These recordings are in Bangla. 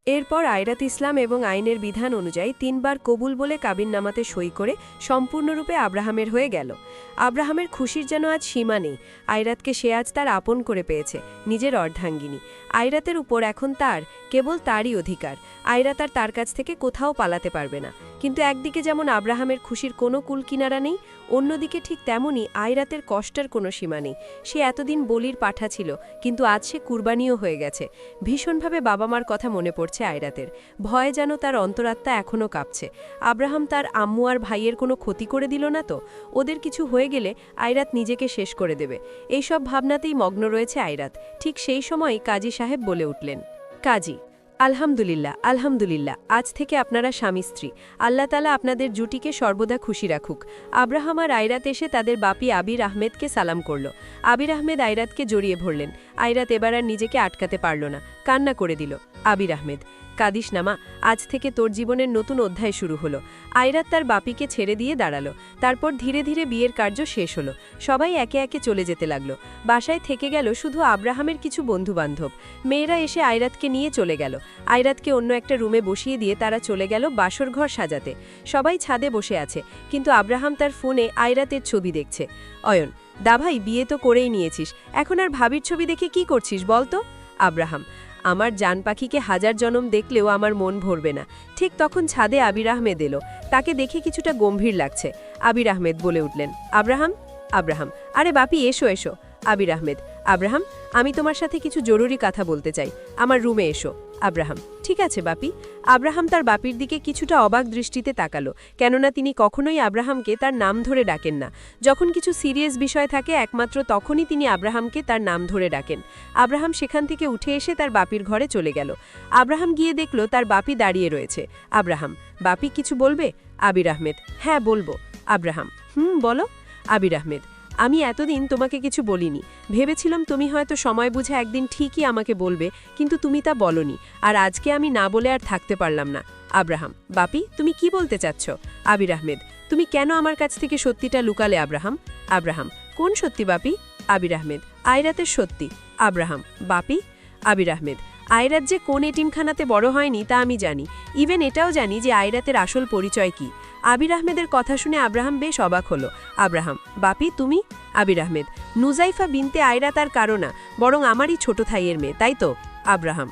এরপর আয়রাত ইসলাম এবং আইনের বিধান অনুযায়ী ৩ বার কবুল বলে কাবিননামাতে সই করে সম্পূর্ণরূপে আব্রাহামের হয়ে গেল। আব্রাহামের খুশির যেন আজ সীমা নেই। আয়রাতকে সে আজ তার আপন করে পেয়েছে, নিজের অর্ধাঙ্গিনী। আয়রাতের উপর এখন কেবল তারই অধিকার। আয়রাত আর তার কাছ থেকে কোথাও পালাতে পারবে না। কিন্তু একদিকে যেমন আব্রাহামের খুশির কোনো কুলকিনারা নেই, অন্যদিকে ঠিক তেমনই আয়রাতের কষ্টের কোনো সীমা নেই। সে এতদিন বলির পাঠা ছিল, কিন্তু আজ সে কুরবানিও হয়ে গেছে। ভীষণভাবে বাবা মার কথা মনে পড়ছে আয়রাতের। ভয়ে যেন তার অন্তরাত্মা এখনও কাঁপছে। আব্রাহাম তার আম্মু আর ভাইয়ের কোনো ক্ষতি করে দিল না তো? ওদের কিছু হয়ে গেলে আয়রাত নিজেকে শেষ করে দেবে। এইসব ভাবনাতেই মগ্ন রয়েছে আয়রাত। ঠিক সেই সময় কাজী সাহেব বলে উঠলেন, কাজী, আলহামদুলিল্লাহ আলহামদুলিল্লাহ, আজ থেকে আপনারা স্বামী স্ত্রী। আল্লাহ তাআলা আপনাদের জুটিকে সর্বদা খুশি রাখুক। আব্রাহাম আর আয়রাত এসে তাদের বাপি আবির আহমেদকে সালাম করল। আবির আহমেদ আয়রাতকে জড়িয়ে ধরলেন। আয়রাত এবার আর নিজেকে আটকাতে পারল না, কান্না করে দিল। আবির আহমেদ, কাদিস নামা, আজ থেকে তোর জীবনের নতুন অধ্যায় শুরু হলো। আয়রাত তার বাপিকে ছেড়ে দিয়ে দাঁড়ালো। তারপর ধীরে ধীরে বিয়ের কার্য শেষ হলো। সবাই একে একে চলে যেতে লাগলো। বাসায় থেকে গেল শুধু আব্রাহামের কিছু বন্ধুবান্ধব। মেয়েরা এসে আয়রাতকে নিয়ে চলে গেল। আয়রাতকে অন্য একটা রুমে বসিয়ে দিয়ে তারা চলে গেল বাসরঘর সাজাতে। সবাই ছাদে বসে আছে, কিন্তু আব্রাহাম তার ফোনে আয়রাতের ছবি দেখছে। অয়ন, দা ভাই, বিয়ে তো করেই নিয়েছিস, এখন আর ভাবির ছবি দেখে কি করছিস বলতো? আব্রাহাম, আমার জান পাখিকে 1000 জনম দেখলেও আমার মন ভরবে না। ঠিক তখন ছাদে আবির আহমেদ এলো। তাকে দেখে কিছুটা গম্ভীর লাগছে। আবির আহমেদ বলে উঠলেন, আব্রাহাম। আব্রাহাম, আরে বাপি, এসো এসো। আবির আহমেদ, আব্রাহাম, আমি তোমার সাথে কিছু জরুরি কথা বলতে চাই, আমার রুমে এসো। আব্রাহাম, ঠিক আছে বাপি। আব্রাহাম তার বাপির দিকে কিছুটা অবাক দৃষ্টিতে তাকালো, কেননা তিনি কখনোই আব্রাহামকে তার নাম ধরে ডাকেন না। যখন কিছু সিরিয়াস বিষয় থাকে একমাত্র তখনই তিনি আব্রাহামকে তার নাম ধরে ডাকেন। আব্রাহাম সেখান থেকে উঠে এসে তার বাপির ঘরে চলে গেল। আব্রাহাম গিয়ে দেখল তার বাপি দাঁড়িয়ে রয়েছে। আব্রাহাম, বাপি কিছু বলবে? আবির আহমেদ, হ্যাঁ বলবো। আব্রাহাম, বলো। আবির আহমেদ, আমি এতদিন তোমাকে কিছু বলিনি। ভেবেছিলাম তুমি হয়তো সময় বুঝে একদিন ঠিকই আমাকে বলবে, কিন্তু তুমি তা বলনি। আর আজকে আমি না বলে আর থাকতে পারলাম না। আব্রাহাম, বাপি তুমি কি বলতে চাচ্ছ? আবির আহমেদ, তুমি কেন আমার কাছ থেকে সত্যিটা লুকালে আব্রাহাম? আব্রাহাম, কোন সত্যি বাপি? আবির আহমেদ, আয়রাতের সত্যি। আব্রাহাম, বাপি? আবির আহমেদ, আয়রাত যে কোন এটিমখানাতে বড় হয়নি তা আমি জানি। ইভেন এটাও জানি যে আয়রাতের আসল পরিচয় কি। আবির আহমেদের কথা শুনে আব্রাহাম বেশ অবাক হলো। আব্রাহাম, বাপি তুমি? আবির আহমেদ, নুজাইফা বিনতে আয়রাত আর কারো না, বরং আমারই ছোট থাইয়ের মেয়ে, তাই তো? আব্রাহাম,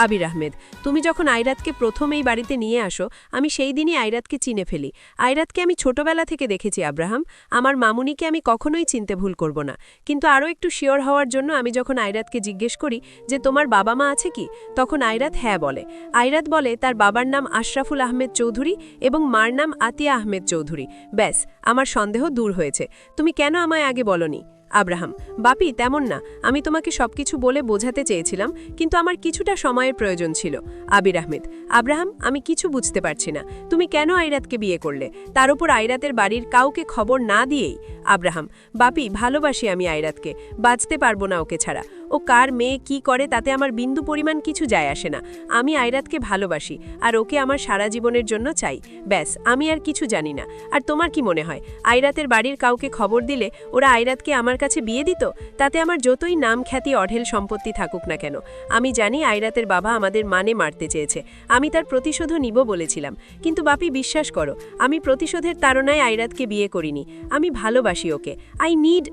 আবির আহমেদ, তুমি যখন আয়রাতকে প্রথম এই বাড়িতে নিয়ে আসো, আমি সেই দিনই আয়রাতকে চিনে ফেলি। আয়রাতকে আমি ছোটবেলা থেকে দেখেছি আব্রাহাম। আমার মামুনিকে আমি কখনোই চিনতে ভুল করব না। কিন্তু আরও একটু শিওর হওয়ার জন্য আমি যখন আয়রাতকে জিজ্ঞেস করি যে তোমার বাবা মা আছে কি, তখন আয়রাত হ্যাঁ বলে। আয়রাত বলে তার বাবার নাম আশরাফুল আহমেদ চৌধুরী এবং মার নাম আতিয়া আহমেদ চৌধুরী। ব্যাস, আমার সন্দেহ দূর হয়েছে। তুমি কেন আমায় আগে বলনি? আব্রাহাম, বাপি তেমন না, আমি তোমাকে সবকিছু বলে বোঝাতে চেয়েছিলাম, কিন্তু আমার কিছুটা সময়ের প্রয়োজন ছিল। আবির আহমেদ, আব্রাহাম, আমি কিছু বুঝতে পারছি না, তুমি কেন আয়রাতকে বিয়ে করলে, তার উপর আয়রাতের বাড়ির কাউকে খবর না দিয়েই? আব্রাহাম, বাপি ভালোবাসি আমি আয়রাতকে, বাঁচতে পারবো না ওকে ছাড়া। ও কার মেয়ে কি করে তাতে আমার বিন্দু পরিমাণ কিছু যায় আসে না। আমি আয়রাতকে ভালোবাসি আর ওকে আমার সারা জীবনের জন্য চাই। ব্যাস, আমি আর কিছু জানি না। আর তোমার কি মনে হয় আয়রাতের বাড়ির কাউকে খবর দিলে ওরা আয়রাতকে আমার কাছে বিয়ে দিত? তাতে আমার যতই নাম খ্যাতি অঢেল সম্পত্তি থাকুক না কেন, আমি জানি আয়রাতের বাবা আমাদের মারতে চেয়েছে। আমি তার প্রতিশোধও নিব বলেছিলাম। কিন্তু বাপি বিশ্বাস করো, আমি প্রতিশোধের তাড়নায় আয়রাতকে বিয়ে করিনি। আমি ভালোবাসি ওকে। I need.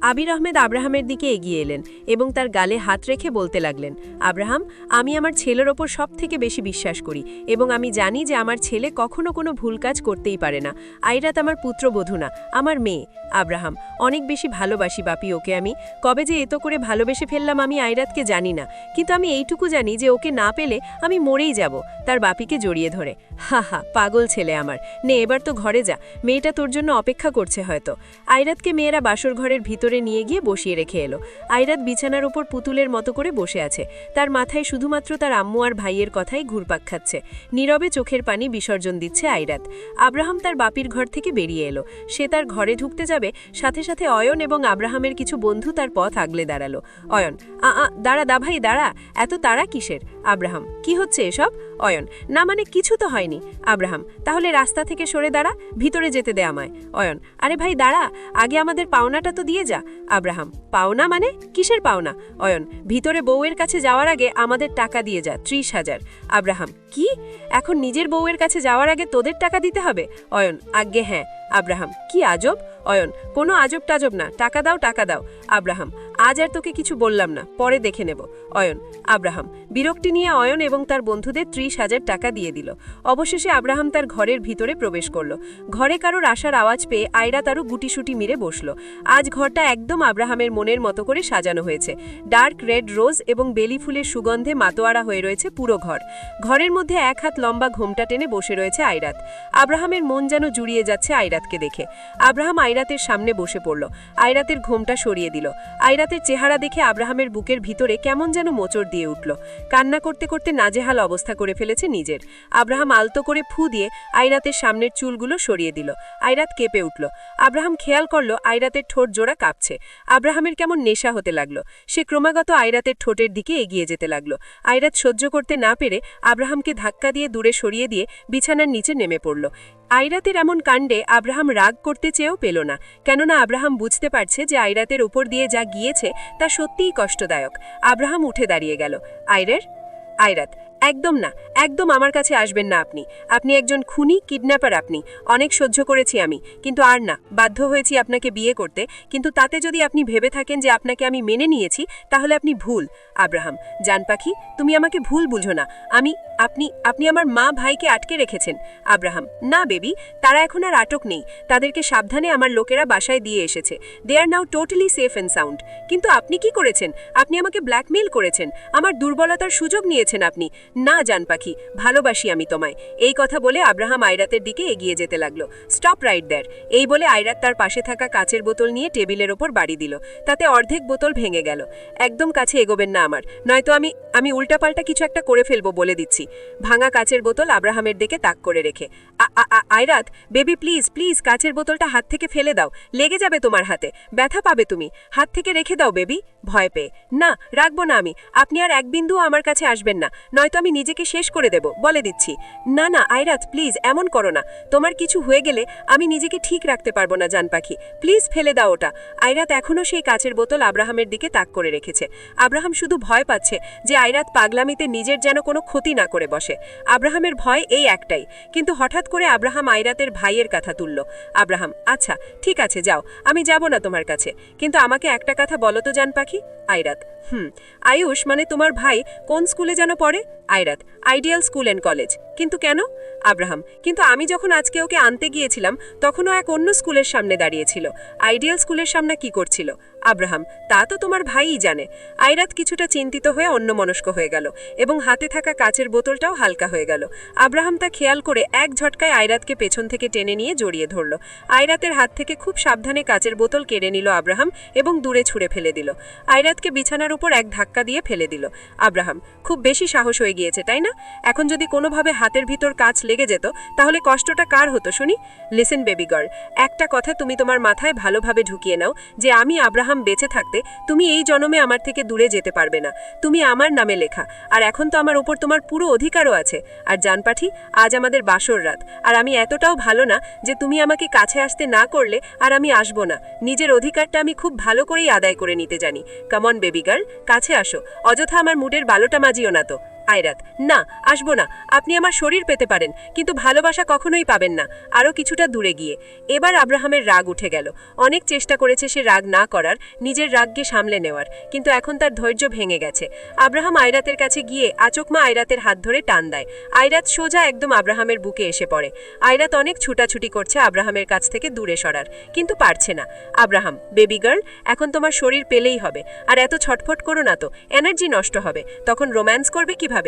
আবির আহমেদ আব্রাহামের দিকে এগিয়ে এলেন এবং তার গালে হাত রেখে বলতে লাগলেন, আব্রাহাম, আমি আমার ছেলের ওপর সবথেকে বেশি বিশ্বাস করি এবং আমি জানি যে আমার ছেলে কখনো কোনো ভুল কাজ করতেই পারে না। আয়রাত আমার পুত্রবধূ না, আমার মেয়ে। আব্রাহাম, অনেক বেশি ভালোবাসি বাপি ওকে আমি। কবে যে এত করে ভালোবেসে ফেললাম আমি আয়রাতকে জানি না, কিন্তু আমি এইটুকু জানি যে ওকে না পেলে আমি মরেই যাব। তার বাপিকে জড়িয়ে ধরে, হা হা, পাগল ছেলে আমার, নে এবার তো ঘরে যা, মেয়েটা তোর জন্য অপেক্ষা করছে হয়তো। আয়রাতকে মেয়েরা বাসর ঘরের ভিতরে নিয়ে গিয়ে বসিয়ে রেখে এলো। আয়রাত বিছানার উপর পুতুলের মতো করে বসে আছে। তার মাথায় শুধুমাত্র তার আম্মু আর ভাইয়ের কথাই ঘুরপাক খাচ্ছে। নীরবে চোখের পানি বিসর্জন দিচ্ছে আয়রাত। আব্রাহাম তার বাপির ঘর থেকে বেরিয়ে এলো। সে তার ঘরে ঢুকতে যাবে, সাথে সাথে অয়ন এবং আব্রাহামের কিছু বন্ধু তার পথ আগলে দাঁড়ালো। অয়ন, দাঁড়া দা ভাই দাঁড়া, এত তাড়া কিসের? আব্রাহাম, কি হচ্ছে এসব? অয়ন, না মানে কিছু তো হয়নি। আব্রাহাম, তাহলে রাস্তা থেকে সরে দাঁড়া, ভিতরে যেতে দে আমায়। অয়ন, আরে ভাই দাঁড়া, আগে আমাদের পাওনাটা তো দিয়ে যা। আব্রাহাম পাওনা মানে কিসের পাওনা? অয়ন ভিতরে বউয়ের কাছে যাওয়ার আগে আমাদের টাকা দিয়ে যা 30,000। আব্রাহাম কি এখন নিজের বউয়ের কাছে যাওয়ার আগে তোদের টাকা দিতে হবে? অয়ন আজ্ঞে হ্যাঁ। আব্রাহাম কি আজব? অয়ন কোনো আজব টাজব না, টাকা দাও টাকা দাও। আব্রাহাম আজ আর তোকে কিছু বললাম না, পরে দেখে নেব। অয়ন আব্রাহাম বিরক্তি নিয়ে অয়ন এবং তার বন্ধুদের 30,000 টাকা দিয়ে দিল। অবশেষে আব্রাহাম তার ঘরের ভিতরে প্রবেশ করল। ঘরে কারোর আসার আওয়াজ পেয়ে আয়রাত আরও গুটিসুটি মেরে বসল। আজ ঘরটা একদম আব্রাহামের মনের মতো করে সাজানো হয়েছে। ডার্ক রেড রোজ এবং বেলি ফুলের সুগন্ধে মাতোয়ারা হয়ে রয়েছে পুরো ঘর। ঘরের মধ্যে এক হাত লম্বা ঘোমটা টেনে বসে রয়েছে আয়রাত। আব্রাহামের মন যেন জুড়িয়ে যাচ্ছে আয়রাতকে দেখে। আব্রাহাম আয়রাতের সামনে বসে পড়ল। আয়রাতের ঘোমটা সরিয়ে দিল। আয়রাতের চেহারা দেখে আব্রাহামের বুকের ভিতরে কেমন যেন মোচড় দিয়ে উঠল। কান্না করতে করতে নাজেহাল অবস্থা করে ফেলেছে নিজের। আব্রাহাম আলতো করে ফু দিয়ে আয়রাতের সামনের চুলগুলো সরিয়ে দিল। আয়রাত কেঁপে উঠল। আব্রাহাম খেয়াল করল আয়রাতের ঠোঁট জোড়া কাঁপছে। আব্রাহামের কেমন নেশা হতে লাগলো। সে ক্রমাগত আয়রাতের ঠোঁটের দিকে এগিয়ে যেতে লাগলো। আয়রাত সহ্য করতে না পেরে আব্রাহামকে ধাক্কা দিয়ে দূরে সরিয়ে দিয়ে বিছানার নিচে নেমে পড়ল। আয়রাতের এমন কাণ্ডে আব্রাহাম রাগ করতে চেয়েও পেল না, কেননা আব্রাহাম বুঝতে পারছে যে আয়রাতের উপর দিয়ে যা গিয়েছে তা সত্যিই কষ্টদায়ক। আব্রাহাম উঠে দাঁড়িয়ে গেল। আয়রাত একদম না, একদম আমার কাছে আসবেন না আপনি। আপনি একজন খুনি, কিডন্যাপার। আপনি অনেক সহ্য করেছি আমি, কিন্তু আর না, বাধ্য হয়েছি আপনাকে বিয়ে করতে। কিন্তু তাতে যদি আপনি ভেবে থাকেন যে আপনাকে আমি মেনে নিয়েছি, তাহলে আপনি ভুল। আব্রাহাম জান পাখি, তুমি আমাকে ভুল বুঝো না। আপনি আমার মা ভাইকে আটকে রেখেছেন। আব্রাহাম না বেবি, তারা এখন আর আটক নেই। তাদেরকে সাবধানে আমার লোকেরা বাসায় দিয়ে এসেছে। দে আর নাও টোটালি সেফ অ্যান্ড সাউন্ড। কিন্তু আপনি কি করেছেন? আপনি আমাকে ব্ল্যাকমেইল করেছেন। আমার দুর্বলতার সুযোগ নিয়েছেন আপনি। না জান পাখি, ভালোবাসি আমি তোমায়। এই কথা বলে আব্রাহাম আয়রাতের দিকে এগিয়ে যেতে লাগলো। স্টপ রাইট দেয়ার। এই বলে আয়রাত তার পাশে থাকা কাচের বোতল নিয়ে টেবিলের ওপর বাড়ি দিল। তাতে অর্ধেক বোতল ভেঙে গেল। একদম কাছে এগোবেন না আমার, নয়তো আমি উল্টাপাল্টা কিছু একটা করে ফেলবো বলে দিচ্ছি। ভাঙা কাচের বোতল আব্রাহামের দিকে তাক করে রেখে আয়রাত বেবি প্লিজ প্লিজ, কাচের বোতলটা হাত থেকে ফেলে দাও, লেগে যাবে তোমার হাতে, ব্যথা পাবে তুমি। হাত থেকে রেখে দাও বেবি। ভয় পেয়ে না, রাখবো না আমি। আপনি আর এক বিন্দুও আমার কাছে আসবেন না, নয়তো আমি নিজেকে শেষ করে দেব বলে দিচ্ছি। না না আয়রাত প্লিজ, এমন করো না। তোমার কিছু হয়ে গেলে আমি নিজেকে ঠিক রাখতে পারবো না জান পাখি। প্লিজ ফেলে দাও ওটা। আয়রাত এখনও সেই কাচের বোতল আব্রাহামের দিকে তাক করে রেখেছে। আব্রাহাম শুধু ভয় পাচ্ছে যে আয়রাত পাগলামিতে নিজের যেন কোনো ক্ষতি না করে বসে। আব্রাহামের ভয় এই একটাই। কিন্তু হঠাৎ করে আব্রাহাম আয়রাতের ভাইয়ের কথা তুলল। আব্রাহাম আচ্ছা ঠিক আছে যাও, আমি যাব না তোমার কাছে, কিন্তু আমাকে একটা কথা বলো তো জান পাখি। আয়রাত আয়ুষ মানে তোমার ভাই কোন স্কুলে যেন পড়ে? Ayrat ideal school and college. কিন্তু কেন? আব্রাহাম কিন্তু আমি যখন আজকে ওকে আনতে গিয়েছিলাম তখনও এক অন্য স্কুলের সামনে দাঁড়িয়েছিল। আইডিয়াল স্কুলের সামনে কি করছিল? আব্রাহাম তা তো তোমার ভাইই জানে। আয়রাত কিছুটা চিন্তিত হয়ে অন্যমনস্ক হয়ে গেল এবং হাতে থাকা কাচের বোতলটাও হালকা হয়ে গেল। আব্রাহাম তা খেয়াল করে এক ঝটকায় আয়রাতকে পেছন থেকে টেনে নিয়ে জড়িয়ে ধরল। আয়রাতের হাত থেকে খুব সাবধানে কাচের বোতল কেড়ে নিল আব্রাহাম এবং দূরে ছুঁড়ে ফেলে দিল। আয়রাতকে বিছানার উপর এক ধাক্কা দিয়ে ফেলে দিল। আব্রাহাম খুব বেশি সাহস হয়ে গিয়েছে তাই না? এখন যদি কোনোভাবে হাতের ভিতর কাচ লেগে যেত তাহলে কষ্টটা কার হতো শুনি? লিসেন বেবি গার্ল, একটা কথা তুমি তোমার মাথায় ভালোভাবে ঢুকিয়ে নাও যে আমি আব্রাহাম বেঁচে থাকতে তুমি এই জন্মে আমার থেকে দূরে যেতে পারবে না। তুমি আমার নামে লেখা, আর এখন তো আমার উপর তোমার পুরো অধিকারও আছে। আর জান পাঠি, আজ আমাদের বাসর রাত, আর আমি এতটাও ভালো না যে তুমি আমাকে কাছে আসতে না করলে আর আমি আসবো না। নিজের অধিকারটা আমি খুব ভালো করেই আদায় করে নিতে জানি। কামন বেবি গার্ল, কাছে আসো, অযথা আমার মুডের বালোটা মাজিও না তো। আয়রাত না, আসবো না। আপনি আমার শরীর পেতে পারেন, কিন্তু ভালোবাসা কখনোই পাবেন না। আরও কিছুটা দূরে গিয়ে এবার আব্রাহামের রাগ উঠে গেল। অনেক চেষ্টা করেছে সে রাগ না করার, নিজের রাগকে সামলে নেওয়ার, কিন্তু এখন তার ধৈর্য ভেঙে গেছে। আব্রাহাম আয়রাতের কাছে গিয়ে আচকমা আয়রাতের হাত ধরে টান দেয়। আয়রাত সোজা একদম আব্রাহামের বুকে এসে পড়ে। আয়রাত অনেক ছুটাছুটি করছে আব্রাহামের কাছ থেকে দূরে সরার, কিন্তু পারছে না। আব্রাহাম বেবি গার্ল, এখন তোমার শরীর পেলেই হবে, আর এত ছটফট করো না তো, এনার্জি নষ্ট হবে। তখন রোম্যান্স করবে কিভাবে?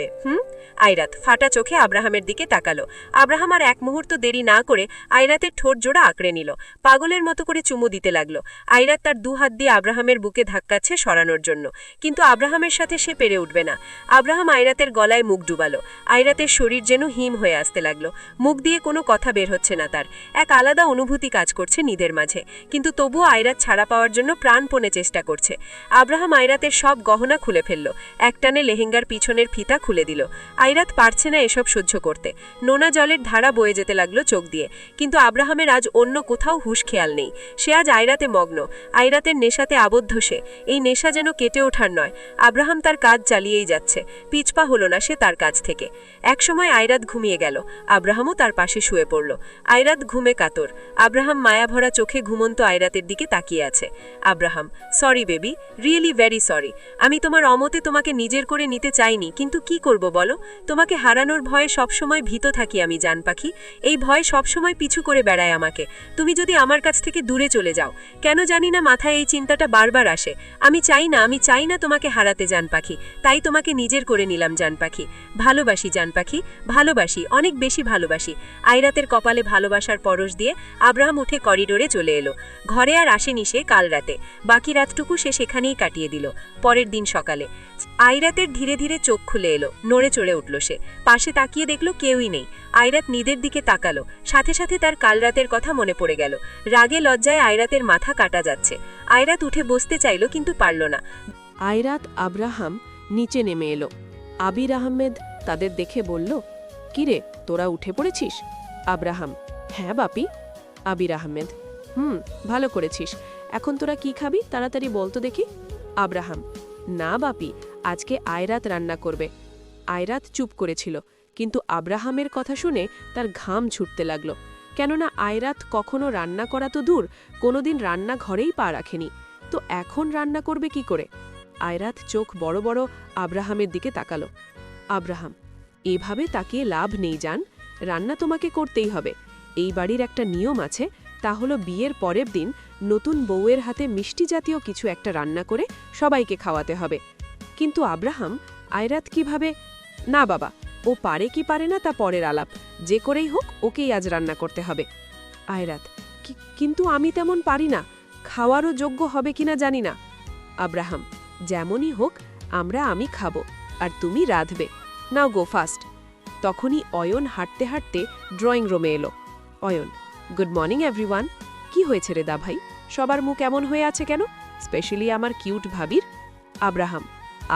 আয়রাত ফাটা চোখে আব্রাহামের দিকে তাকালো। আব্রাহাম আর এক মুহূর্ত দেরি না করে আয়রাতের ঠোঁট জোড়া আঁকড়ে নিল। পাগলের মতো করে চুমু দিতে লাগলো। আয়রাত তার দু হাত দিয়ে আব্রাহামের বুকে ধাক্কাচ্ছে সরানোর জন্য, কিন্তু আব্রাহামের সাথে সে পেরে উঠবে না। আব্রাহাম আয়রাতের গলায় মুখ ডুবালো। আয়রাতের শরীর যেন হিম হয়ে আসতে লাগলো। মুখ দিয়ে কোনো কথা বের হচ্ছে না তার। এক আলাদা অনুভূতি কাজ করছে নিদের মাঝে, কিন্তু তবুও আয়রাত ছাড়া পাওয়ার জন্য প্রাণপণে চেষ্টা করছে। আব্রাহাম আয়রাতের সব গহনা খুলে ফেলল। একটানে লেহেঙ্গার পিছনের ফিতা দরজা খুলে দিল। আইরাত পারছে না এসব সহ্য করতে। নোনা জলের ধারা বয়ে যেতে লাগলো চোখ দিয়ে। কিন্তু আব্রাহামের আজ অন্য কোথাও হুঁশ খেয়াল নেই। সে আজ আইরাতে মগ্ন। আইরাতের নেশাতে আবদ্ধ সে। এই নেশা যেন কেটে ওঠার নয়। আব্রাহাম তার কাজ চালিয়েই যাচ্ছে। পিছপা হলো না সে তার কাজ থেকে। একসময় আইরাত ঘুমিয়ে গেল। আব্রাহামও তার পাশে শুয়ে পড়ল। আইরাত ঘুমে কাতর। আব্রাহাম মায়াভরা চোখে ঘুমন্ত আইরাতের দিকে তাকিয়ে আছে। Abraham, sorry baby, really very sorry. আমি তোমার অমতে তোমাকে নিজের করে নিতে চাইনি, কিন্তু কি করব বলো? তোমাকে হারানোর ভয়ে সবসময় ভীত থাকি আমি, জান পাখি। এই ভয় সবসময় পিছু করে বেড়ায় আমাকে। তুমি যদি আমার কাছ থেকে দূরে চলে যাও, কেন জানি না মাথায় এই চিন্তাটা বারবার আসে। আমি চাই না তোমাকে হারাতে, জান পাখি। তাই তোমাকে নিজের করে নিলাম, জান পাখি। ভালোবাসি জান পাখি, ভালোবাসি, অনেক বেশি ভালোবাসি। আইরাতের কপালে ভালোবাসার পরশ দিয়ে আব্রাহাম উঠে করিডোরে চলে এলো। ঘরে আর আসেনি সে কাল রাতে। বাকি রাতটুকু সে সেখানেই কাটিয়ে দিল। পরের দিন সকালে আইরাতের ধীরে ধীরে চোখ খুলে এলো। নড়ে চড়ে উঠল সে। পাশে তাকিয়ে দেখল কেউই নেই। আইরাত নিদের দিকে তাকালো। সাথে সাথে তার কাল রাতের কথা মনে পড়ে গেল। রাগে লজ্জায় আইরাতের মাথা কাটা যাচ্ছে। আইরাত উঠে বসতে চাইল, কিন্তু পারল না। আইরাত আব্রাহাম নিচে নেমে এলো। আবির আহমেদ তাদের দেখে বলল, কিরে, তোরা উঠে পড়েছিস? আব্রাহাম, হ্যাঁ বাপি। আবির আহমেদ, ভালো করেছিস। এখন তোরা কি খাবি, তাড়াতাড়ি বলতো দেখি। আব্রাহাম, না বাপি, আজকে আয়রাত রান্না করবে। আয়রাত চুপ করেছিল, কিন্তু আব্রাহামের কথা শুনে তার ঘাম ছুটতে লাগল। কেননা আয়রাত কখনো রান্না করা তো দূর, কোনোদিন রান্নাঘরেই পা রাখেনি। তো এখন রান্না করবে কি করে? আয়রাত চোখ বড় বড় আব্রাহামের দিকে তাকালো। আব্রাহাম, এভাবে তাকিয়ে লাভ নেই জান, রান্না তোমাকে করতেই হবে। এই বাড়ির একটা নিয়ম আছে, তা হলো বিয়ের পরের দিন নতুন বউয়ের হাতে মিষ্টি জাতীয় কিছু একটা রান্না করে সবাইকে খাওয়াতে হবে। কিন্তু আব্রাহাম, আয়রাত কিভাবে? না বাবা, ও পারে কি পারে না তা পরের আলাপ, যে করেই হোক ওকেই আজ রান্না করতে হবে। আয়রাত, কিন্তু আমি তেমন পারি না, খাওয়ারও যোগ্য হবে কিনা জানি না। আব্রাহাম, যেমনই হোক আমি খাবো, আর তুমি রাঁধবে। নাও গো ফাস্ট। তখনই অয়ন হাঁটতে হাঁটতে ড্রয়িং রুমে এলো। Ayan, good morning everyone. কি হয়েছে রে দা ভাই, সবার মুখ এমন হয়ে আছে কেন, স্পেশালি আমার কিউট ভাবির? আব্রাহাম,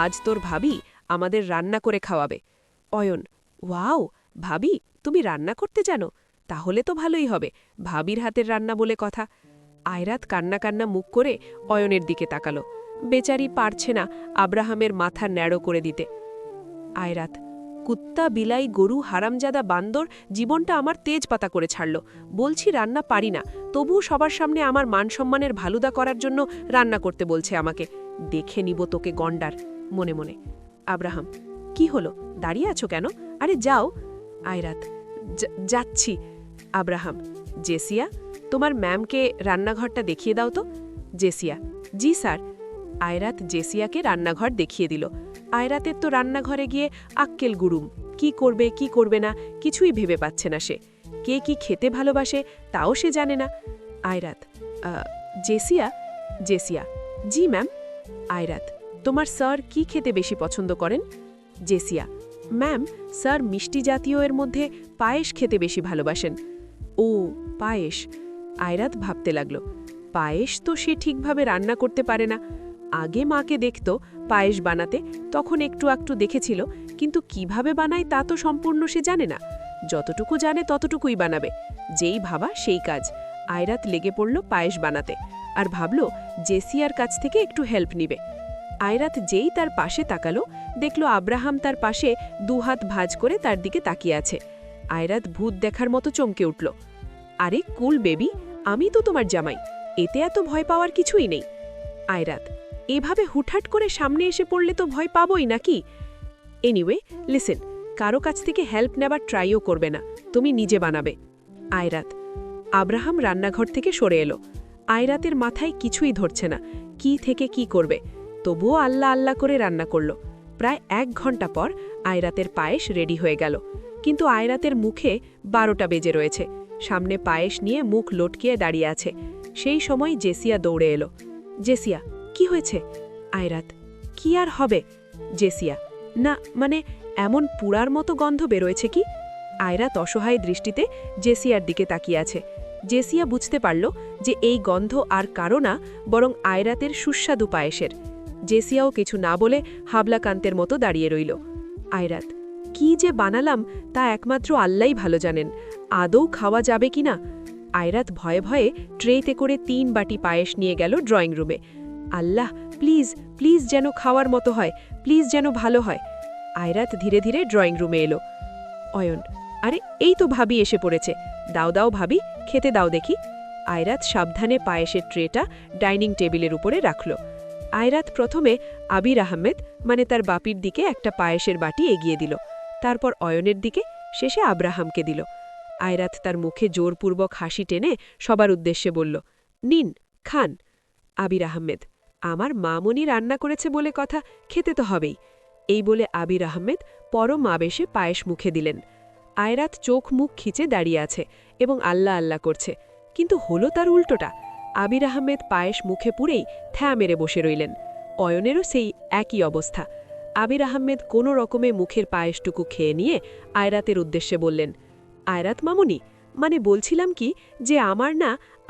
আজ তোর ভাবি আমাদের রান্না করে খাওয়াবে। অয়ন, ওয়াও, ভাবি তুমি রান্না করতে জানো? তাহলে তো ভালোই হবে, ভাবির হাতের রান্না বলে কথা। আয়রাত কান্না কান্না মুখ করে অয়নের দিকে তাকালো। বেচারি পারছে না আব্রাহামের মাথা ন্যাড়ো করে দিতে। আয়রাত, কুত্তা, বিলাই, গরু, হারামজাদা, বান্দর জীবনটা আমার তেজপাতা করে ছাড়ল। বলছি রান্না পারি না, তবুও সবার সামনে আমার মানসম্মানের ভালুদা করার জন্য রান্না করতে বলছে আমাকে। দেখে নিব তোকে গন্ডার, মনে মনে। আব্রাহাম, কি হলো, দাঁড়িয়ে আছো কেন? আরে যাও। আয়রাত, যাচ্ছি। আব্রাহাম, জেসিয়া, তোমার ম্যামকে রান্নাঘরটা দেখিয়ে দাও তো। জেসিয়া, জি স্যার। আয়রাত জেসিয়াকে রান্নাঘর দেখিয়ে দিল। আয়রাতের তো রান্নাঘরে গিয়ে আক্কেল গুরুম, কি করবে কি করবে না কিছুই ভেবে পাচ্ছে না সে। কে কি খেতে ভালোবাসে তাও সে জানে না। আয়রাত, জেসিয়া। জেসিয়া, জি ম্যাম। আয়রাত, তোমার স্যার কি খেতে বেশি পছন্দ করেন? জেসিয়া, ম্যাম, স্যার মিষ্টি জাতীয় এর মধ্যে পায়েস খেতে বেশি ভালোবাসেন। ও, পায়েস। আয়রাত ভাবতে লাগল, পায়েস তো সে ঠিকভাবে রান্না করতে পারে না। আগে মাকে দেখত পায়েস বানাতে, তখন একটু একটু দেখেছিল, কিন্তু কিভাবে বানায় তা তো সম্পূর্ণ সে জানে না। যতটুকু জানে ততটুকুই বানাবে, যেই ভাবা সেই কাজ। আয়রাত লেগে পড়ল পায়েস বানাতে, আর ভাবল জেসিয়ার কাছ থেকে একটু হেল্প নিবে। আয়রাত যেই তার পাশে তাকালো, দেখল আব্রাহাম তার পাশে দুহাত ভাঁজ করে তার দিকে তাকিয়ে আছে। আয়রাত ভূত দেখার মতো চমকে উঠল। আরে কুল বেবি, আমি তো তোমার জামাই, এতে এত ভয় পাওয়ার কিছুই নেই। আয়রাত, এভাবে হুটহাট করে সামনে এসে পড়লে তো ভয় পাবই নাকি? এনিওয়ে লিসেন, কারো কাছ থেকে হেল্প নেবার ট্রাইও করবে না, তুমি নিজে বানাবে। আয়রাত। আব্রাহাম রান্নাঘর থেকে সরে এলো। আয়রাতের মাথায় কিছুই ধরছে না, কি থেকে কি করবে। তবুও আল্লাহ আল্লাহ করে রান্না করল। প্রায় 1 ঘন্টা পর আয়রাতের পায়েস রেডি হয়ে গেল। কিন্তু আয়রাতের মুখে 12টা বেজে রয়েছে। সামনে পায়েস নিয়ে মুখ লটকিয়ে দাঁড়িয়ে আছে। সেই সময় জেসিয়া দৌড়ে এলো। জেসিয়া, কি হয়েছে? আয়রাত, কি আর হবে? জেসিয়া, না মানে এমন পুরার মতো গন্ধ বেরোয়েছে কি? আয়রাত অসহায় দৃষ্টিতে জেসিয়ার দিকে তাকিয়ে আছে। জেসিয়া বুঝতে পারল যে এই গন্ধ আর কারো না, বরং আয়রাতের সুস্বাদু পায়েসের। জেসিয়াও কিছু না বলে হাবলাকান্তের মতো দাঁড়িয়ে রইল। আয়রাত, কি যে বানালাম তা একমাত্র আল্লাহই ভালো জানেন, আদৌ খাওয়া যাবে কিনা। আয়রাত ভয়ে ভয়ে ট্রেতে করে 3 বাটি পায়েস নিয়ে গেল ড্রয়িং রুমে। আল্লাহ, প্লিজ প্লিজ যেন খাওয়ার মতো হয়, প্লিজ যেন ভালো হয়। আয়রাত ধীরে ধীরে ড্রয়িং রুমে এলো। অয়ন, আরে এই তো ভাবি এসে পড়েছে, দাও দাও ভাবি, খেতে দাও দেখি। আয়রাত সাবধানে পায়েসের ট্রেটা ডাইনিং টেবিলের উপরে রাখল। আয়রাত প্রথমে আবির আহমেদ মানে তার বাপির দিকে একটা পায়েসের বাটি এগিয়ে দিল, তারপর অয়নের দিকে, শেষে আব্রাহামকে দিল। আয়রাত তার মুখে জোরপূর্বক হাসি টেনে সবার উদ্দেশ্যে বলল, নিন, খান। আবির আহমেদ, আমার মামনি রান্না করেছে বলে কথা, খেতে তো হবেই। এই বলে আবির আহমেদ পরম আবেশে পায়েস মুখে দিলেন। আয়রাত চোখ মুখ খিচে দাঁড়িয়ে আছে এবং আল্লাহ আল্লাহ করছে, কিন্তু হলো তার উল্টোটা। আবির আহমেদ পায়েস মুখে পুরেই থ্যা মেরে বসে রইলেন। অয়নেরও সেই একই অবস্থা। আবির আহমেদ কোনো রকমে মুখের পায়েসটুকু খেয়ে নিয়ে আয়রাতের উদ্দেশ্যে বললেন, আয়রাত মামুনি, মানে বলছিলাম কি যে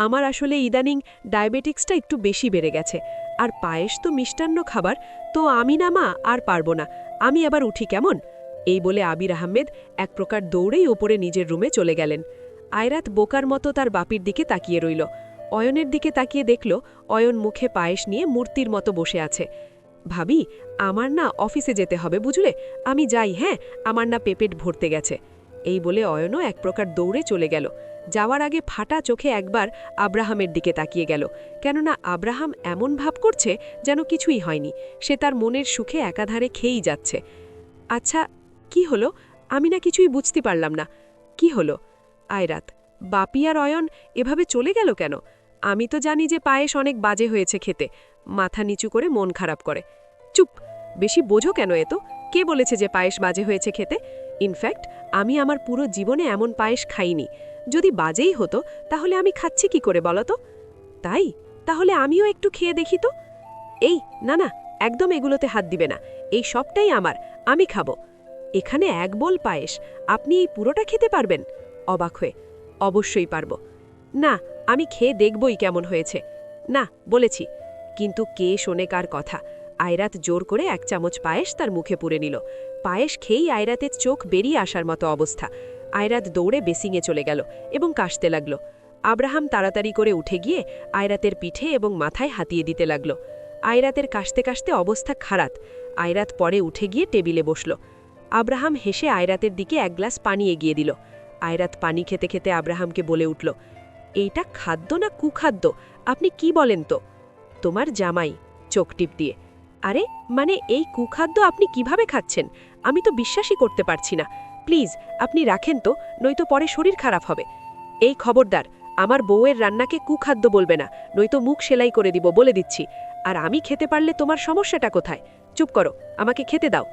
আমার আসলে ইদানিং ডায়াবেটিক্সটা একটু বেশি বেড়ে গেছে, আর পায়েস তো মিষ্টান্ন খাবার, তো আমি না মা আর পারবো না, আমি আবার উঠি কেমন। এই বলে আবির আহমেদ এক প্রকার দৌড়েই ওপরে নিজের রুমে চলে গেলেন। আয়রাত বোকার মতো তার বাপির দিকে তাকিয়ে রইল। অয়নের দিকে তাকিয়ে দেখল অয়ন মুখে পায়েস নিয়ে মূর্তির মতো বসে আছে। ভাবি, আমার না অফিসে যেতে হবে বুঝলে, আমি যাই, হ্যাঁ, আমার না পেট ভরতে গেছে। এই বলে অয়নও এক প্রকার দৌড়ে চলে গেল। যাওয়ার আগে ফাটা চোখে একবার আব্রাহামের দিকে তাকিয়ে গেল, কেননা আব্রাহাম এমন ভাব করছে যেন কিছুই হয়নি, সে তার মনের সুখে একাধারে খেয়েই যাচ্ছে। আচ্ছা, কি হলো? আমি না কিছুই বুঝতে পারলাম না, কি হলো? আয়রাত, বাপি আর অয়ন এভাবে চলে গেল কেন? আমি তো জানি যে পায়েস অনেক বাজে হয়েছে খেতে। মাথা নিচু করে মন খারাপ করে। চুপ, বেশি বোঝো কেন এত? কে বলেছে যে পায়েস বাজে হয়েছে খেতে? ইনফ্যাক্ট আমি আমার পুরো জীবনে এমন পায়েস খাইনি। যদি বাজেই হতো তাহলে আমি খাচ্ছি কি করে বলো তো? তাই? তাহলে আমিও একটু খেয়ে দেখি তো। এই না না, একদম এগুলোতে হাত দিবে না, এই সবটাই আমার, আমি খাবো। এখানে 1 বোল পায়েস, আপনি এই পুরোটা খেতে পারবেন? অবাক হয়ে, অবশ্যই পারব। না, আমি খেয়ে দেখবই কেমন হয়েছে। না, বলেছি। কিন্তু কে শোনে কার কথা? আয়রাত জোর করে 1 চামচ পায়েস তার মুখে পুরে নিল। পায়েস খেয়েই আয়রাতের চোখ বেরিয়ে আসার মতো অবস্থা। আয়রাত দৌড়ে বেসিংয়ে চলে গেল এবং কাশতে লাগল। আব্রাহাম তাড়াতাড়ি করে উঠে গিয়ে আয়রাতের পিঠে এবং মাথায় হাতিয়ে দিতে লাগল। আয়রাতের কাশতে কাশতে অবস্থা খারাপ। আয়রাত পরে উঠে গিয়ে টেবিলে বসল। আব্রাহাম হেসে আয়রাতের দিকে 1 গ্লাস পানি এগিয়ে দিল। আয়রাত পানি খেতে খেতে আব্রাহামকে বলে উঠল, এইটা খাদ্য না কুখাদ্য, আপনি কি বলেন তো? তোমার জামাই, চোখ টিপ দিয়ে। আরে মানে এই কুখাদ্য আপনি কিভাবে খাচ্ছেন? আমি তো বিশ্বাসই করতে পারছি না। প্লিজ আপনি রাখেন তো, নয়তো পরে শরীর খারাপ হবে। এই খবরদার, আমার বউয়ের রান্নাকে কুখাদ্য বলবে না, নয়তো মুখ সেলাই করে দিব, বলে দিচ্ছি। আর আমি খেতে পারলে তোমার সমস্যাটা কোথায়? চুপ করো, আমাকে খেতে দাও।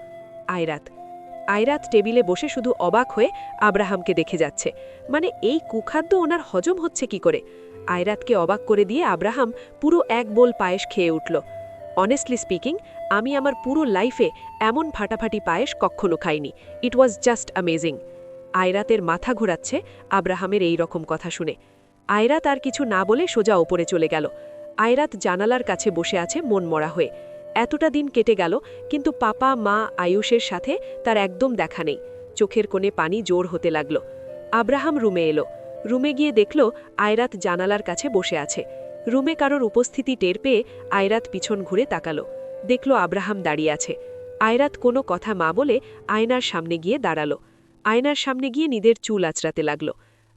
আয়রাত টেবিলে বসে শুধু অবাক হয়ে আব্রাহামকে দেখে যাচ্ছে। মানে এই কুখাদ্য ওনার হজম হচ্ছে কি করে? আয়রাতকে অবাক করে দিয়ে আব্রাহাম পুরো 1 বোল পায়েস খেয়ে উঠল। অনেস্টলি স্পিকিং, আমি আমার পুরো লাইফে এমন ফাটাফাটি পায়েস কখনো খাইনি। ইট ওয়াজ জাস্ট অ্যামেজিং। আয়রাতের মাথা ঘোরাচ্ছে আব্রাহামের এই রকম কথা শুনে। আয়রাত আর কিছু না বলে সোজা ওপরে চলে গেল। আয়রাত জানালার কাছে বসে আছে মনমরা হয়ে। এতটা দিন কেটে গেল, কিন্তু পাপা মা আয়ুষের সাথে তার একদম দেখা নেই। চোখের কোণে পানি জোর হতে লাগল। আব্রাহাম রুমে এলো। রুমে গিয়ে দেখল আয়রাত জানালার কাছে বসে আছে। রুমে কারোর উপস্থিতি টের পেয়ে আয়রাত পিছন ঘুরে তাকালো। দেখল আব্রাহাম দাঁড়িয়ে আছে। আয়রাত কোনো কথা মা বলে আয়নার সামনে গিয়ে দাঁড়ালো। আয়নার সামনে গিয়ে নিজের চুল আঁচড়াতে লাগল।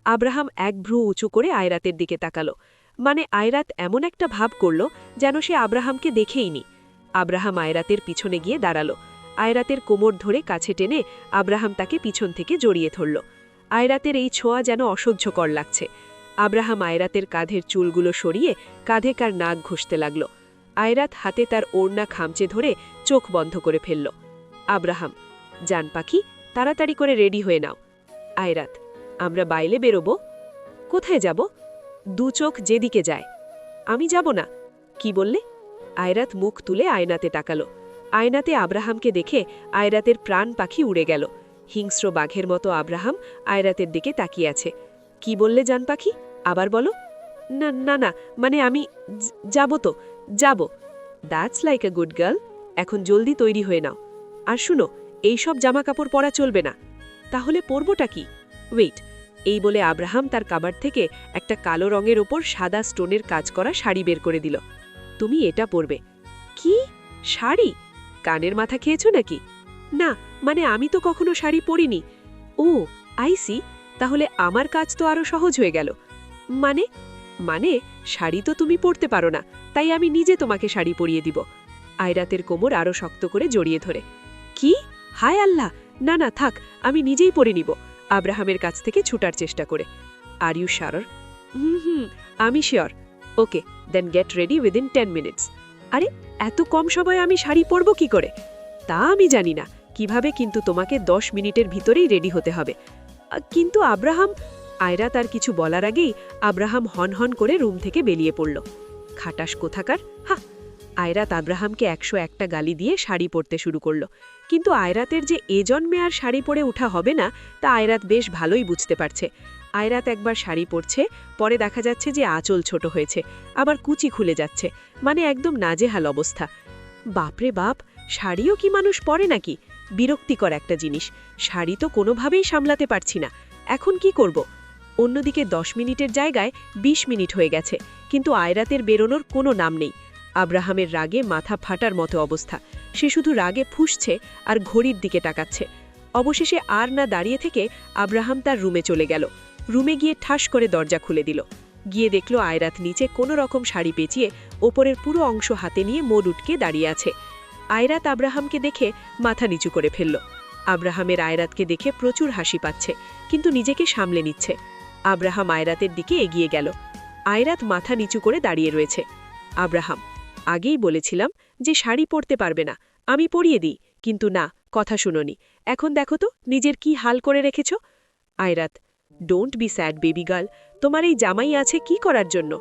আব্রাহাম 1 ভ্রু উঁচু করে আয়রাতের দিকে তাকালো। মানে আয়রাত এমন একটা ভাব করল যেন সে আব্রাহামকে দেখেইনি। আব্রাহাম আয়রাতের পিছনে গিয়ে দাঁড়ালো। আয়রাতের কোমর ধরে কাছে টেনে আব্রাহাম তাকে পিছন থেকে জড়িয়ে ধরল। আয়রাতের এই ছোঁয়া যেন অসহ্যকর লাগছে। আব্রাহাম আয়রাতের কাঁধের চুলগুলো সরিয়ে কাঁধে কার নাক ঘষতে লাগল। আয়রাত হাতে তার ওড়না খামচে ধরে চোখ বন্ধ করে ফেলল। আব্রাহাম, জান পাখি, তাড়াতাড়ি করে রেডি হয়ে নাও। আয়রাত, আমরা বাইরে বেরোবো? কোথায় যাব? 2 চোখ যেদিকে যায়। আমি যাব না। কি বললে? আয়রাত মুখ তুলে আয়নাতে তাকালো। আয়নাতে আব্রাহামকে দেখে আয়রাতের প্রাণ পাখি উড়ে গেল। হিংস্র বাঘের মতো আব্রাহাম আয়রাতের দিকে তাকিয়ে আছে। কি বললে জান পাখি? আবার বলো। না না না, মানে আমি যাব তো, যাব। That's like a good girl. এখন জলদি তৈরি হয়ে নাও। আর শুনো, এইসব জামাকাপড় পরা চলবে না। তাহলে পরবটা কি? ওয়েট, এই বলে আব্রাহাম তার কাবাড থেকে একটা কালো রঙের ওপর সাদা স্টোনের কাজ করা শাড়ি বের করে দিল। তুমি এটা পরবে। কি শাড়ি? কানের মাথা খেয়েছো নাকি? না, মানে আমি তো কখনো শাড়ি পরিনি। ও আইসি, তাহলে আমার কাজ তো আরো সহজ হয়ে গেল। মানে মানে শাড়ি তো তুমি পরতে পারো না, তাই আমি নিজে তোমাকে শাড়ি পরিয়ে দিব। আয়রাতের কোমর আরো শক্ত করে জড়িয়ে ধরে। কি? হায় আল্লাহ! না না, থাক, আমি নিজেই পরে নিব, আব্রাহামের কাছ থেকে ছুটার চেষ্টা করে। Are you sure? আমি sure. Okay, then get ready within 10 minutes. আরে এত কম সময়ে আমি শাড়ি পরব কি করে? তা আমি জানি না কিভাবে, কিন্তু তোমাকে 10 মিনিটের ভিতরেই রেডি হতে হবে। কিন্তু আব্রাহাম। আয়রা তার কিছু বলার আগেই আব্রাহাম হন করে রুম থেকে বেরিয়ে পড়ল। খাটাস কোথাকার! হা! আয়রাত আব্রাহামকে 101টা গালি দিয়ে শাড়ি পরতে শুরু করল। কিন্তু আয়রাতের যে এ জন্মে আর শাড়ি পরে উঠা হবে না, তা আয়রাত বেশ ভালোই বুঝতে পারছে। আয়রাত একবার শাড়ি পরছে, পরে দেখা যাচ্ছে যে আঁচল ছোট হয়েছে, আবার কুচি খুলে যাচ্ছে, মানে একদম নাজেহাল অবস্থা। বাপরে বাপ, শাড়িও কি মানুষ পরে নাকি? বিরক্তিকর একটা জিনিস। শাড়ি তো কোনোভাবেই সামলাতে পারছি না, এখন কি করব? অন্যদিকে 10 মিনিটের জায়গায় 20 মিনিট হয়ে গেছে, কিন্তু আয়রাতের বেরোনোর কোনো নাম নেই। আব্রাহামের রাগে মাথা ফাটার মতো অবস্থা। সে শুধু রাগে ফুঁসছে আর ঘড়ির দিকে তাকাচ্ছে। অবশেষে আর না দাঁড়িয়ে থেকে আব্রাহাম তার রুমে চলে গেল। রুমে গিয়ে ঠাস করে দরজা খুলে দিল। গিয়ে দেখল আয়রাত নিচে কোনো রকম শাড়ি পেঁচিয়ে ওপরের পুরো অংশ হাতে নিয়ে মোড় উঠকে দাঁড়িয়ে আছে। আয়রাত আব্রাহামকে দেখে মাথা নিচু করে ফেলল। আব্রাহামের আয়রাতকে দেখে প্রচুর হাসি পাচ্ছে, কিন্তু নিজেকে সামলে নিচ্ছে। আব্রাহাম আয়রাতের দিকে এগিয়ে গেল। আয়রাত মাথা নিচু করে দাঁড়িয়ে রয়েছে। আব্রাহাম, আগেই বলেছিলাম যে শাড়ি পরতে পারবে না, আমি পরিয়ে দিই, কিন্তু না, কথা শুনোনি। এখন দেখো তো নিজের কি হাল করে রেখেছ। Ayrat, don't be sad baby girl, তোমার এই জামাই আছে কি করার জন্য?